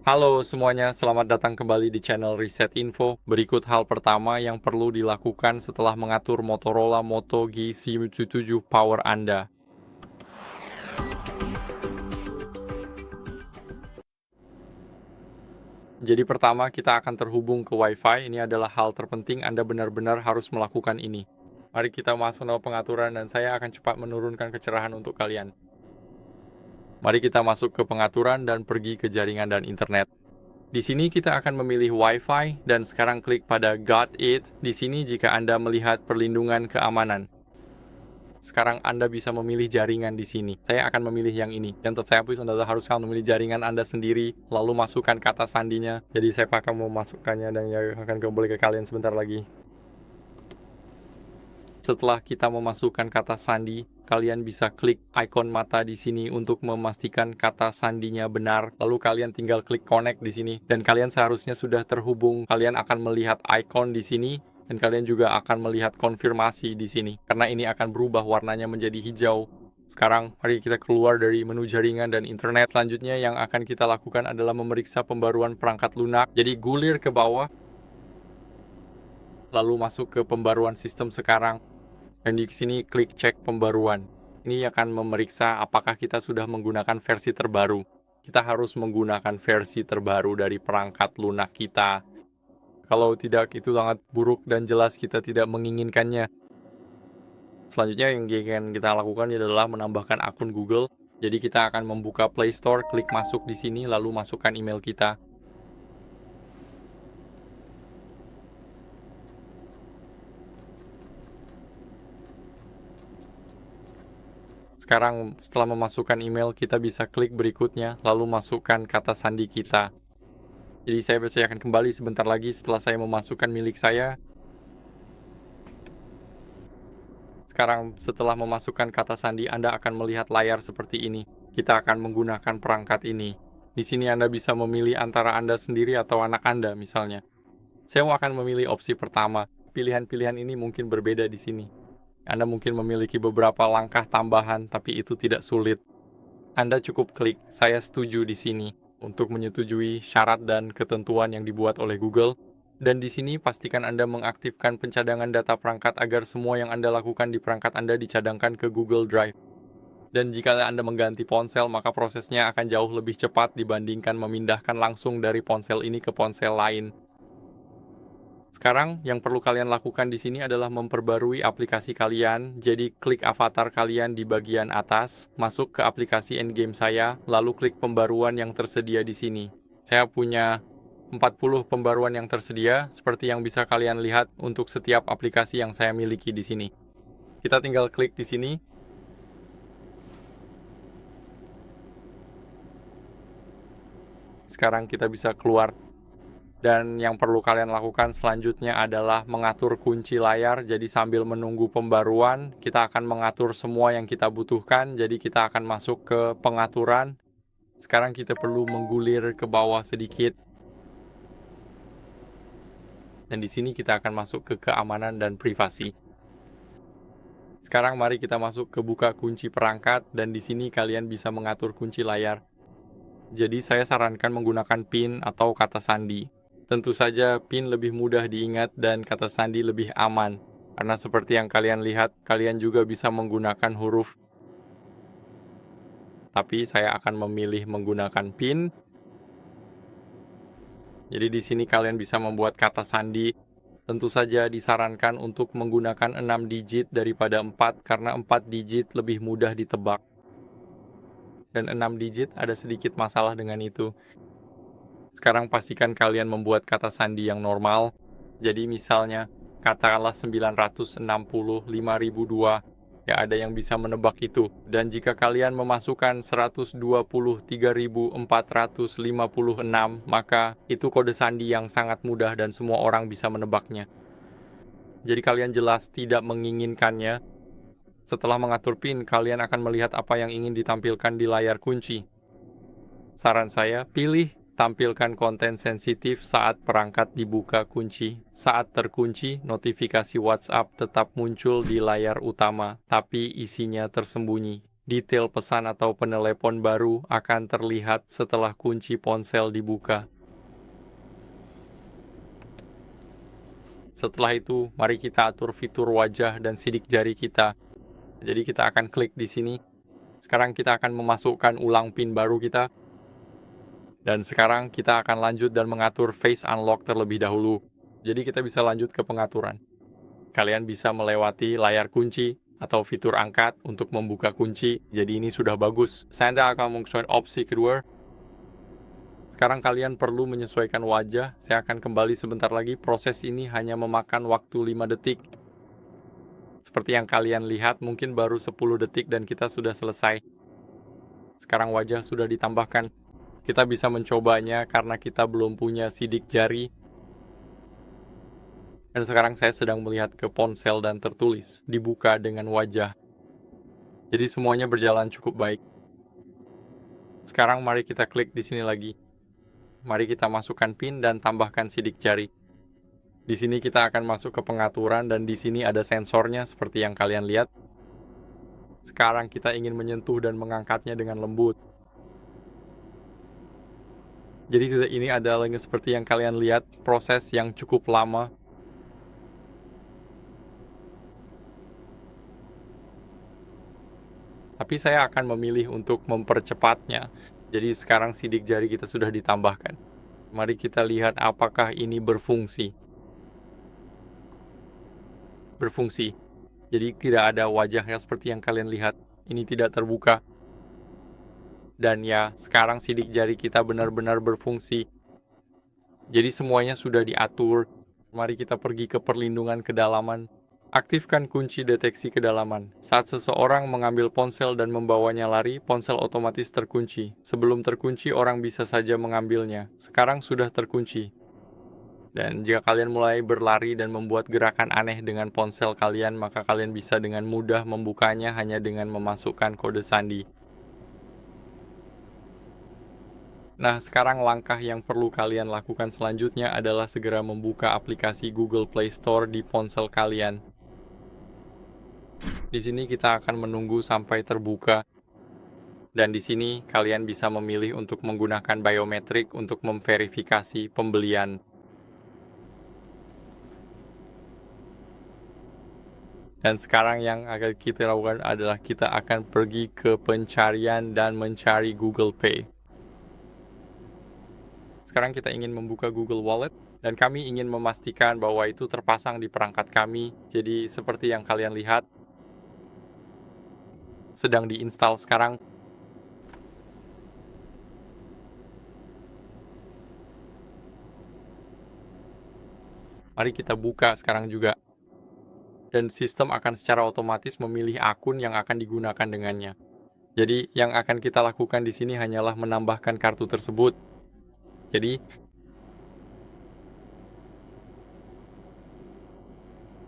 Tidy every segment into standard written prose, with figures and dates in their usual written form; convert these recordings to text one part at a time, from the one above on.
Halo semuanya, selamat datang kembali di channel Reset Info. Berikut hal pertama yang perlu dilakukan setelah mengatur Motorola Moto G97 Power Anda. Jadi pertama kita akan terhubung ke Wi-Fi. Ini adalah hal terpenting, Anda benar-benar harus melakukan ini. Mari kita masuk ke pengaturan dan saya akan cepat menurunkan kecerahan untuk kalian. Mari kita masuk ke pengaturan dan pergi ke jaringan dan internet. Di sini kita akan memilih Wi-Fi dan sekarang klik pada Got It. Di sini jika Anda melihat perlindungan keamanan. Sekarang Anda bisa memilih jaringan di sini. Saya akan memilih yang ini. Yang saya Anda harus memilih jaringan Anda sendiri, lalu masukkan kata sandinya. Jadi saya akan memasukkannya dan akan kembali ke kalian sebentar lagi. Setelah kita memasukkan kata sandi, kalian bisa klik ikon mata di sini untuk memastikan kata sandinya benar. Lalu kalian tinggal klik connect di sini dan kalian seharusnya sudah terhubung. Kalian akan melihat ikon di sini dan kalian juga akan melihat konfirmasi di sini. Karena ini akan berubah warnanya menjadi hijau. Sekarang mari kita keluar dari menu jaringan dan internet. Selanjutnya yang akan kita lakukan adalah memeriksa pembaruan perangkat lunak. Jadi gulir ke bawah, lalu masuk ke pembaruan sistem sekarang. Dan di sini klik cek pembaruan. Ini akan memeriksa apakah kita sudah menggunakan versi terbaru. Kita harus menggunakan versi terbaru dari perangkat lunak kita. Kalau tidak, itu sangat buruk dan jelas kita tidak menginginkannya. Selanjutnya yang akan kita lakukan adalah menambahkan akun Google. Jadi kita akan membuka Play Store, klik masuk di sini, lalu masukkan email kita. Sekarang setelah memasukkan email, kita bisa klik berikutnya, lalu masukkan kata sandi kita. Jadi saya akan kembali sebentar lagi setelah saya memasukkan milik saya. Sekarang setelah memasukkan kata sandi, Anda akan melihat layar seperti ini. Kita akan menggunakan perangkat ini. Di sini Anda bisa memilih antara Anda sendiri atau anak Anda misalnya. Saya akan memilih opsi pertama. Pilihan-pilihan ini mungkin berbeda di sini. Anda mungkin memiliki beberapa langkah tambahan, tapi itu tidak sulit. Anda cukup klik "Saya setuju" di sini untuk menyetujui syarat dan ketentuan yang dibuat oleh Google. Dan di sini pastikan Anda mengaktifkan pencadangan data perangkat agar semua yang Anda lakukan di perangkat Anda dicadangkan ke Google Drive. Dan jika Anda mengganti ponsel, maka prosesnya akan jauh lebih cepat dibandingkan memindahkan langsung dari ponsel ini ke ponsel lain. Sekarang yang perlu kalian lakukan di sini adalah memperbarui aplikasi kalian. Jadi klik avatar kalian di bagian atas, masuk ke aplikasi Endgame saya, lalu klik pembaruan yang tersedia di sini. Saya punya 40 pembaruan yang tersedia, seperti yang bisa kalian lihat untuk setiap aplikasi yang saya miliki di sini. Kita tinggal klik di sini. Sekarang kita bisa keluar. Dan yang perlu kalian lakukan selanjutnya adalah mengatur kunci layar. Jadi sambil menunggu pembaruan, kita akan mengatur semua yang kita butuhkan. Jadi kita akan masuk ke pengaturan. Sekarang kita perlu menggulir ke bawah sedikit. Dan di sini kita akan masuk ke keamanan dan privasi. Sekarang mari kita masuk ke buka kunci perangkat. Dan di sini kalian bisa mengatur kunci layar. Jadi saya sarankan menggunakan PIN atau kata sandi. Tentu saja PIN lebih mudah diingat dan kata sandi lebih aman. Karena seperti yang kalian lihat, kalian juga bisa menggunakan huruf. Tapi saya akan memilih menggunakan PIN. Jadi di sini kalian bisa membuat kata sandi. Tentu saja disarankan untuk menggunakan 6 digit daripada 4 karena 4 digit lebih mudah ditebak. Dan 6 digit ada sedikit masalah dengan itu. Sekarang pastikan kalian membuat kata sandi yang normal. Jadi misalnya, katakanlah 965.002. Ya ada yang bisa menebak itu. Dan jika kalian memasukkan 123.456, maka itu kode sandi yang sangat mudah dan semua orang bisa menebaknya. Jadi kalian jelas tidak menginginkannya. Setelah mengatur PIN, kalian akan melihat apa yang ingin ditampilkan di layar kunci. Saran saya, pilih tampilkan konten sensitif saat perangkat dibuka kunci. Saat terkunci, notifikasi WhatsApp tetap muncul di layar utama, tapi isinya tersembunyi. Detail pesan atau penelepon baru akan terlihat setelah kunci ponsel dibuka. Setelah itu, mari kita atur fitur wajah dan sidik jari kita. Jadi kita akan klik di sini. Sekarang kita akan memasukkan ulang PIN baru kita. Dan sekarang kita akan lanjut dan mengatur Face Unlock terlebih dahulu. Jadi kita bisa lanjut ke pengaturan. Kalian bisa melewati layar kunci atau fitur angkat untuk membuka kunci. Jadi ini sudah bagus. Saya akan menyesuaikan opsi kedua. Sekarang kalian perlu menyesuaikan wajah. Saya akan kembali sebentar lagi. Proses ini hanya memakan waktu 5 detik. Seperti yang kalian lihat, mungkin baru 10 detik dan kita sudah selesai. Sekarang wajah sudah ditambahkan. Kita bisa mencobanya karena kita belum punya sidik jari. Dan sekarang saya sedang melihat ke ponsel dan tertulis, dibuka dengan wajah. Jadi semuanya berjalan cukup baik. Sekarang mari kita klik di sini lagi. Mari kita masukkan PIN dan tambahkan sidik jari. Di sini kita akan masuk ke pengaturan dan di sini ada sensornya seperti yang kalian lihat. Sekarang kita ingin menyentuh dan mengangkatnya dengan lembut. Jadi ini adalah seperti yang kalian lihat, proses yang cukup lama. Tapi saya akan memilih untuk mempercepatnya. Jadi sekarang sidik jari kita sudah ditambahkan. Mari kita lihat apakah ini berfungsi. Berfungsi. Jadi tidak ada wajahnya seperti yang kalian lihat. Ini tidak terbuka. Dan ya, sekarang sidik jari kita benar-benar berfungsi. Jadi semuanya sudah diatur. Mari kita pergi ke perlindungan kedalaman. Aktifkan kunci deteksi kedalaman. Saat seseorang mengambil ponsel dan membawanya lari, ponsel otomatis terkunci. Sebelum terkunci, orang bisa saja mengambilnya. Sekarang sudah terkunci. Dan jika kalian mulai berlari dan membuat gerakan aneh dengan ponsel kalian, maka kalian bisa dengan mudah membukanya hanya dengan memasukkan kode sandi. Nah, sekarang langkah yang perlu kalian lakukan selanjutnya adalah segera membuka aplikasi Google Play Store di ponsel kalian. Di sini kita akan menunggu sampai terbuka. Dan di sini kalian bisa memilih untuk menggunakan biometrik untuk memverifikasi pembelian. Dan sekarang yang akan kita lakukan adalah kita akan pergi ke pencarian dan mencari Google Pay. Sekarang kita ingin membuka Google Wallet dan kami ingin memastikan bahwa itu terpasang di perangkat kami. Jadi seperti yang kalian lihat, sedang diinstal sekarang. Mari kita buka sekarang juga. Dan sistem akan secara otomatis memilih akun yang akan digunakan dengannya. Jadi yang akan kita lakukan di sini hanyalah menambahkan kartu tersebut. Jadi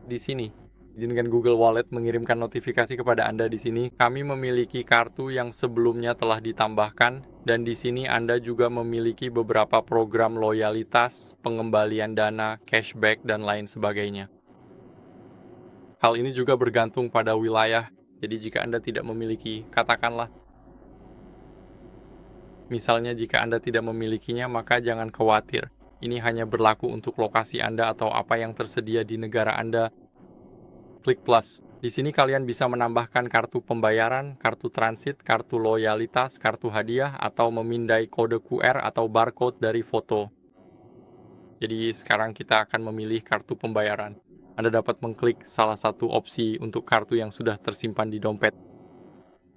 di sini, izinkan Google Wallet mengirimkan notifikasi kepada Anda di sini. Kami memiliki kartu yang sebelumnya telah ditambahkan dan di sini Anda juga memiliki beberapa program loyalitas, pengembalian dana, cashback dan lain sebagainya. Hal ini juga bergantung pada wilayah. Jadi jika Anda tidak memiliki, katakanlah misalnya jika Anda tidak memilikinya, maka jangan khawatir. Ini hanya berlaku untuk lokasi Anda atau apa yang tersedia di negara Anda. Klik plus. Di sini kalian bisa menambahkan kartu pembayaran, kartu transit, kartu loyalitas, kartu hadiah, atau memindai kode QR atau barcode dari foto. Jadi sekarang kita akan memilih kartu pembayaran. Anda dapat mengklik salah satu opsi untuk kartu yang sudah tersimpan di dompet.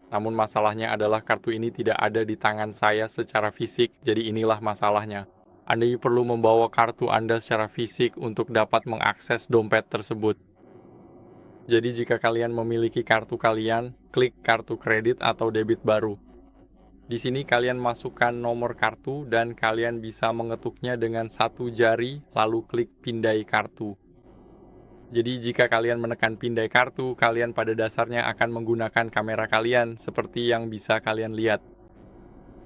Namun masalahnya adalah kartu ini tidak ada di tangan saya secara fisik, jadi inilah masalahnya. Anda perlu membawa kartu Anda secara fisik untuk dapat mengakses dompet tersebut. Jadi jika kalian memiliki kartu kalian, klik kartu kredit atau debit baru. Di sini kalian masukkan nomor kartu dan kalian bisa mengetuknya dengan satu jari lalu klik pindai kartu. Jadi jika kalian menekan pindai kartu, kalian pada dasarnya akan menggunakan kamera kalian seperti yang bisa kalian lihat.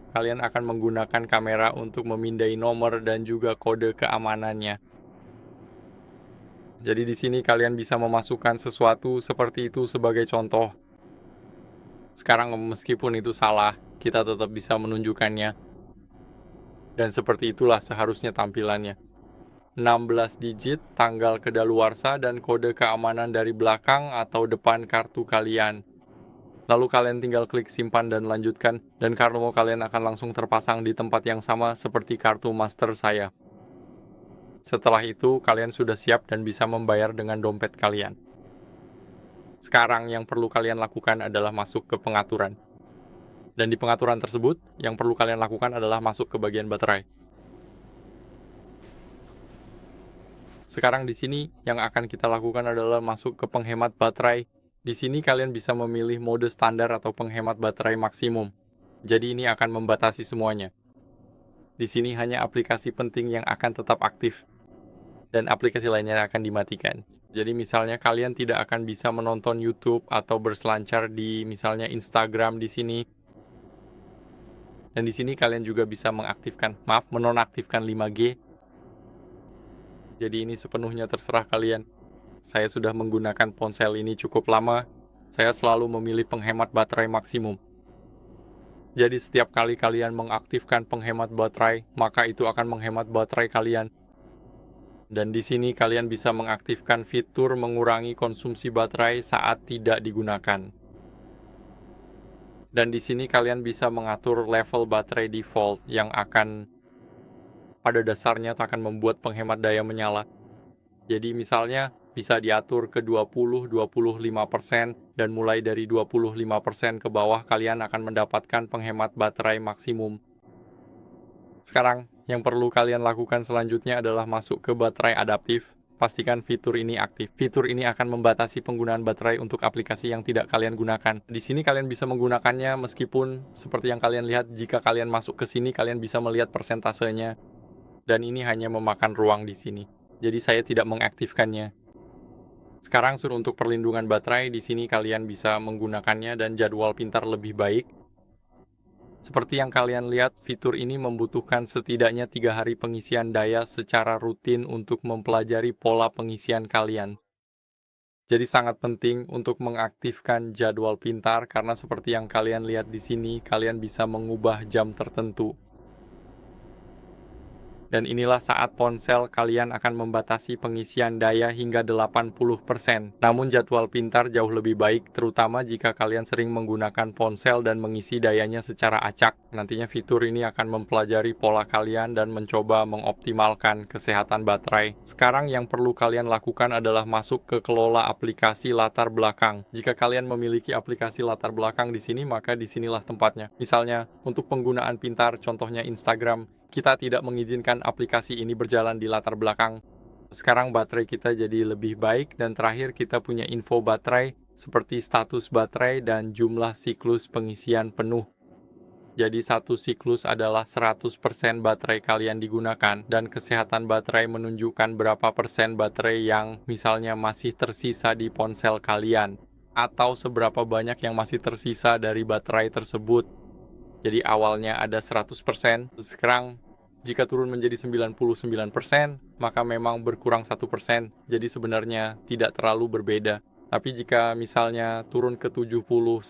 Kalian akan menggunakan kamera untuk memindai nomor dan juga kode keamanannya. Jadi di sini kalian bisa memasukkan sesuatu seperti itu sebagai contoh. Sekarang meskipun itu salah, kita tetap bisa menunjukkannya. Dan seperti itulah seharusnya tampilannya. 16 digit, tanggal kedaluarsa, dan kode keamanan dari belakang atau depan kartu kalian. Lalu kalian tinggal klik simpan dan lanjutkan, dan kartu kalian akan langsung terpasang di tempat yang sama seperti kartu master saya. Setelah itu, kalian sudah siap dan bisa membayar dengan dompet kalian. Sekarang yang perlu kalian lakukan adalah masuk ke pengaturan. Dan di pengaturan tersebut, yang perlu kalian lakukan adalah masuk ke bagian baterai. Sekarang di sini, yang akan kita lakukan adalah masuk ke penghemat baterai. Di sini kalian bisa memilih mode standar atau penghemat baterai maksimum. Jadi ini akan membatasi semuanya. Di sini hanya aplikasi penting yang akan tetap aktif. Dan aplikasi lainnya akan dimatikan. Jadi misalnya kalian tidak akan bisa menonton YouTube atau berselancar di misalnya Instagram di sini. Dan di sini kalian juga bisa menonaktifkan 5G. Jadi ini sepenuhnya terserah kalian. Saya sudah menggunakan ponsel ini cukup lama. Saya selalu memilih penghemat baterai maksimum. Jadi setiap kali kalian mengaktifkan penghemat baterai, maka itu akan menghemat baterai kalian. Dan di sini kalian bisa mengaktifkan fitur mengurangi konsumsi baterai saat tidak digunakan. Dan di sini kalian bisa mengatur level baterai default yang akan pada dasarnya akan membuat penghemat daya menyala. Jadi misalnya bisa diatur ke 20-25%, dan mulai dari 25% ke bawah kalian akan mendapatkan penghemat baterai maksimum. Sekarang, yang perlu kalian lakukan selanjutnya adalah masuk ke baterai adaptif. Pastikan fitur ini aktif. Fitur ini akan membatasi penggunaan baterai untuk aplikasi yang tidak kalian gunakan. Di sini kalian bisa menggunakannya meskipun seperti yang kalian lihat, jika kalian masuk ke sini kalian bisa melihat persentasenya. Dan ini hanya memakan ruang di sini. Jadi saya tidak mengaktifkannya. Sekarang untuk perlindungan baterai, di sini kalian bisa menggunakannya dan jadwal pintar lebih baik. Seperti yang kalian lihat, fitur ini membutuhkan setidaknya 3 hari pengisian daya secara rutin untuk mempelajari pola pengisian kalian. Jadi sangat penting untuk mengaktifkan jadwal pintar karena seperti yang kalian lihat di sini, kalian bisa mengubah jam tertentu. Dan inilah saat ponsel kalian akan membatasi pengisian daya hingga 80%. Namun jadwal pintar jauh lebih baik, terutama jika kalian sering menggunakan ponsel dan mengisi dayanya secara acak. Nantinya fitur ini akan mempelajari pola kalian dan mencoba mengoptimalkan kesehatan baterai. Sekarang yang perlu kalian lakukan adalah masuk ke kelola aplikasi latar belakang. Jika kalian memiliki aplikasi latar belakang di sini, maka disinilah tempatnya. Misalnya, untuk penggunaan pintar, contohnya Instagram, kita tidak mengizinkan aplikasi ini berjalan di latar belakang. Sekarang baterai kita jadi lebih baik, dan terakhir kita punya info baterai seperti status baterai dan jumlah siklus pengisian penuh. Jadi satu siklus adalah 100% baterai kalian digunakan, dan kesehatan baterai menunjukkan berapa persen baterai yang misalnya masih tersisa di ponsel kalian, atau seberapa banyak yang masih tersisa dari baterai tersebut. Jadi awalnya ada 100%, sekarang jika turun menjadi 99%, maka memang berkurang 1%. Jadi sebenarnya tidak terlalu berbeda. Tapi jika misalnya turun ke 79%,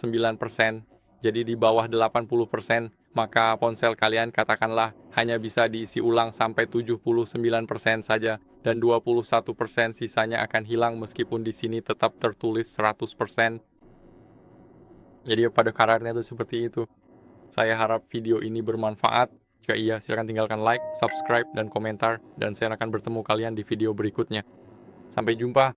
jadi di bawah 80%, maka ponsel kalian katakanlah hanya bisa diisi ulang sampai 79% saja, dan 21% sisanya akan hilang meskipun di sini tetap tertulis 100%. Jadi pada kadarnya itu seperti itu. Saya harap video ini bermanfaat. Jika iya, silakan tinggalkan like, subscribe, dan komentar. Dan saya akan bertemu kalian di video berikutnya. Sampai jumpa.